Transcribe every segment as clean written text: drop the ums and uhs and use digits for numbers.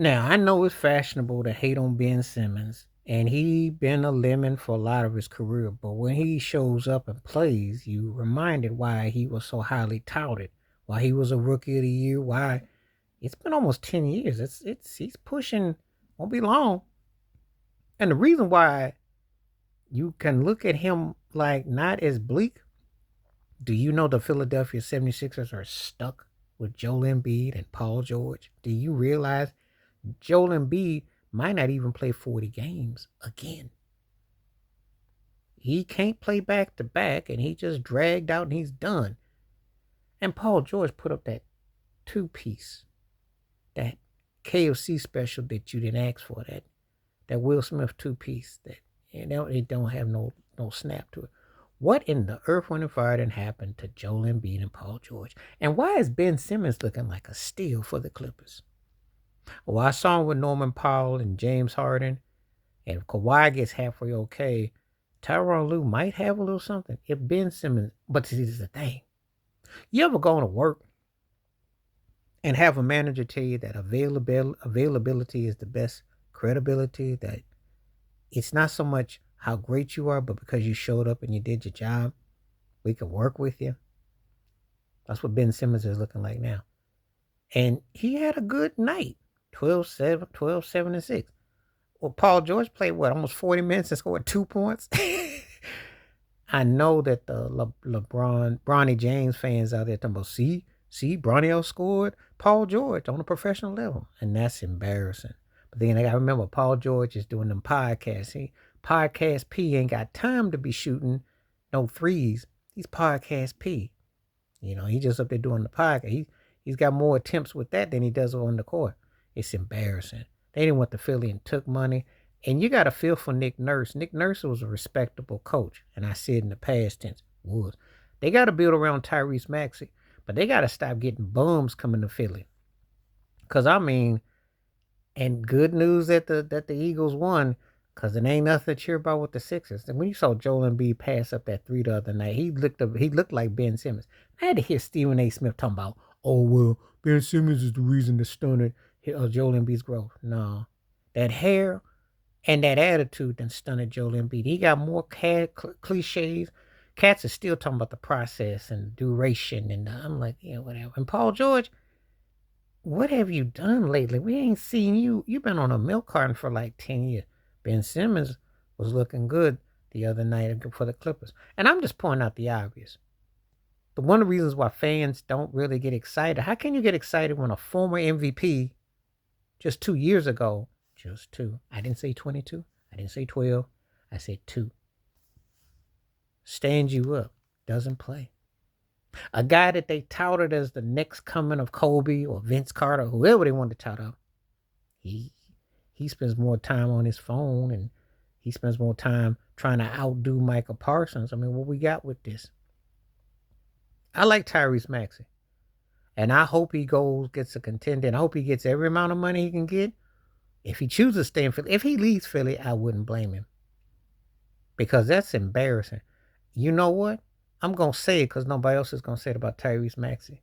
Now, I know it's fashionable to hate on Ben Simmons, and he been a lemon for a lot of his career, but when he shows up and plays, you reminded why he was so highly touted, why he was a rookie of the year, why it's been almost 10 years. It's he's pushing, won't be long. And the reason why you can look at him like not as bleak, do you know the Philadelphia 76ers are stuck with Joel Embiid and Paul George? Do you realize Joel Embiid might not even play 40 games again? He can't play back to back, and he just dragged out and he's done. And Paul George put up that two piece, that KFC special that you didn't ask for, that Will Smith two piece that it don't have no snap to it. What in the earth, wind, and fire didn't happen to Joel Embiid and Paul George? And why is Ben Simmons looking like a steal for the Clippers? Well, I saw him with Norman Powell and James Harden, and if Kawhi gets halfway okay, Tyronn Lue might have a little something. If Ben Simmons, but this is the thing. You ever go to work and have a manager tell you that availability is the best credibility, that it's not so much how great you are, but because you showed up and you did your job, we can work with you? That's what Ben Simmons is looking like now. And he had a good night. 12-7, 12-7 and 6. Well, Paul George played what, almost 40 minutes and scored 2 points? I know that the Bronny James fans out there talking about, see, Bronny scored Paul George on a professional level. And that's embarrassing. But then I got to remember, Paul George is doing them podcasts. Podcast P ain't got time to be shooting no threes. He's podcast P. He just up there doing the podcast. He's got more attempts with that than he does on the court. It's embarrassing. They didn't want the Philly and took money. And you got to feel for Nick Nurse. Nick Nurse was a respectable coach. And I said in the past tense, was. They got to build around Tyrese Maxey. But they got to stop getting bums coming to Philly. Because, and good news that the Eagles won, because it ain't nothing to cheer about with the Sixers. And when you saw Joel Embiid pass up that three the other night, he looked like Ben Simmons. I had to hear Stephen A. Smith talking about, oh, well, Ben Simmons is the reason to stunted Joel Embiid's growth. No. That hair and that attitude then stunted Joel Embiid. He got more cliches. Cats are still talking about the process and duration. And I'm like, yeah, whatever. And Paul George, what have you done lately? We ain't seen you. You've been on a milk carton for like 10 years. Ben Simmons was looking good the other night for the Clippers. And I'm just pointing out the obvious. But one of the reasons why fans don't really get excited, how can you get excited when a former MVP just 2 years ago, just two, I didn't say 22, I didn't say 12, I said two, stands you up, doesn't play. A guy that they touted as the next coming of Kobe or Vince Carter, whoever they wanted to tout up, he spends more time on his phone, and he spends more time trying to outdo Michael Parsons. I mean, what we got with this? I like Tyrese Maxey, and I hope he gets a contender, and I hope he gets every amount of money he can get. If he chooses to stay in Philly, if he leaves Philly, I wouldn't blame him, because that's embarrassing. You know what? I'm going to say it because nobody else is going to say it about Tyrese Maxey.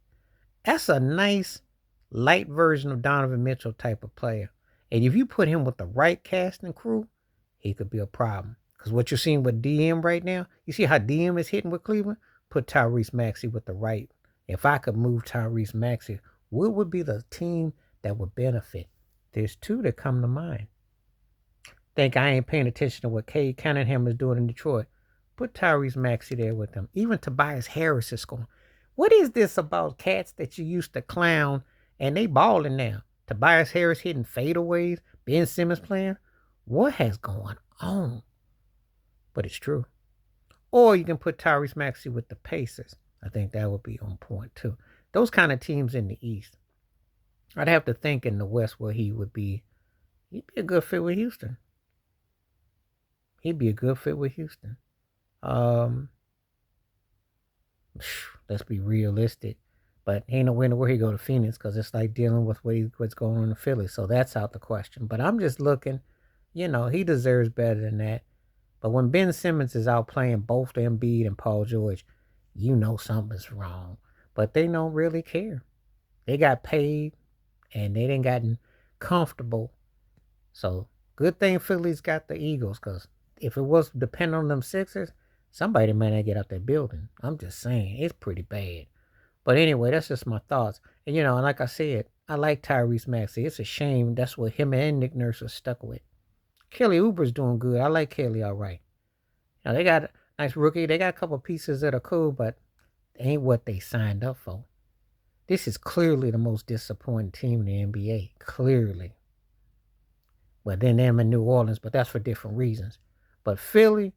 That's a nice, light version of Donovan Mitchell type of player. And if you put him with the right cast and crew, he could be a problem. Because what you're seeing with DM right now, you see how DM is hitting with Cleveland? Put Tyrese Maxey with the right. If I could move Tyrese Maxey, what would be the team that would benefit? There's two that come to mind. Think I ain't paying attention to what Cade Cunningham is doing in Detroit. Put Tyrese Maxey there with them. Even Tobias Harris is going. What is this about cats that you used to clown and they balling now? Tobias Harris hitting fadeaways, Ben Simmons playing. What has going on? But it's true. Or you can put Tyrese Maxey with the Pacers. I think that would be on point too. Those kind of teams in the East. I'd have to think in the West where he would be. He'd be a good fit with Houston. He'd be a good fit with Houston. Let's be realistic. But ain't no way where he go to Phoenix, because it's like dealing with what's going on in Philly. So that's out the question. But I'm just looking, he deserves better than that. But when Ben Simmons is out playing both Embiid and Paul George, something's wrong. But they don't really care. They got paid, and they didn't gotten comfortable. So good thing Philly's got the Eagles, because if it was depending on them Sixers, somebody might not get out that building. I'm just saying, it's pretty bad. But anyway, that's just my thoughts. And and like I said, I like Tyrese Maxey. It's a shame that's what him and Nick Nurse are stuck with. Kelly Ouber's doing good. I like Kelly all right. They got a nice rookie. They got a couple pieces that are cool, but ain't what they signed up for. This is clearly the most disappointing team in the NBA. Clearly. Well, then them in New Orleans, but that's for different reasons. But Philly,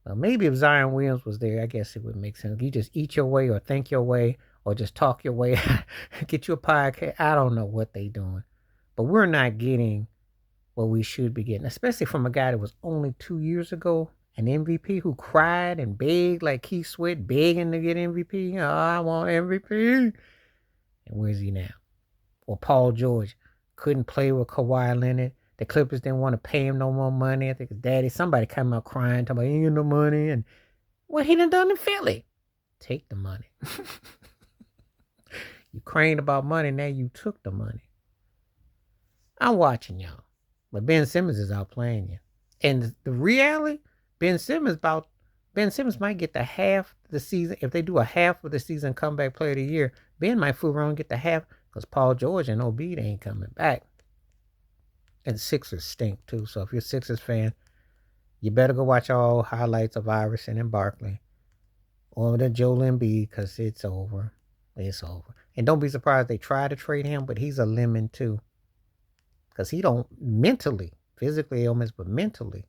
well, maybe if Zion Williams was there, I guess it would make sense. You just eat your way or think your way or just talk your way, get you a podcast. I don't know what they doing. But we're not getting what we should be getting, especially from a guy that was only 2 years ago an MVP who cried and begged like Keith Sweat, begging to get MVP. Oh, I want MVP. And where's he now? Or Paul George couldn't play with Kawhi Leonard. The Clippers didn't want to pay him no more money. I think his daddy, somebody came out crying, talking about, ain't no money. And what he done in Philly? Take the money. You craned about money, now you took the money. I'm watching y'all. But Ben Simmons is outplaying you. And the reality, Ben Simmons might get the half of the season. If they do a half of the season comeback player of the year, Ben might fool around and get the half because Paul George and OB ain't coming back. And Sixers stink too. So if you're a Sixers fan, you better go watch all highlights of Iverson and Barkley or the Joel Embiid, because it's over. It's over. And don't be surprised they try to trade him, but he's a lemon too. Because he don't mentally, physically illness, but mentally,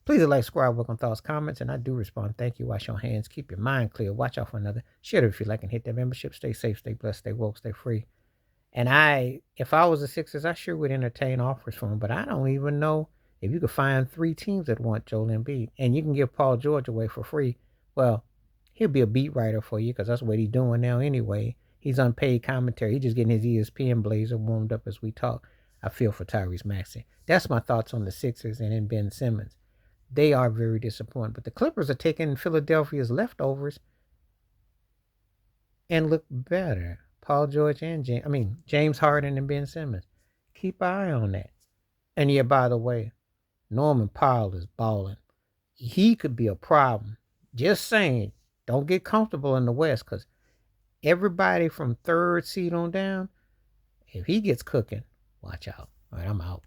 Please like, subscribe, work on thoughts, comments, and I do respond. Thank you. Wash your hands. Keep your mind clear. Watch out for another. Share it if you like and hit that membership. Stay safe, stay blessed, stay woke, stay free. And if I was the Sixers, I sure would entertain offers for him. But I don't even know if you could find 3 teams that want Joel Embiid. And you can give Paul George away for free. Well, he'll be a beat writer for you because that's what he's doing now anyway. He's unpaid commentary. He's just getting his ESPN blazer warmed up as we talk. I feel for Tyrese Maxey. That's my thoughts on the Sixers and then Ben Simmons. They are very disappointed. But the Clippers are taking Philadelphia's leftovers and look better. Paul George and James Harden and Ben Simmons. Keep an eye on that. And yeah, by the way, Norman Powell is balling. He could be a problem. Just saying, don't get comfortable in the West, because everybody from 3rd seed on down, if he gets cooking, watch out. All right, I'm out.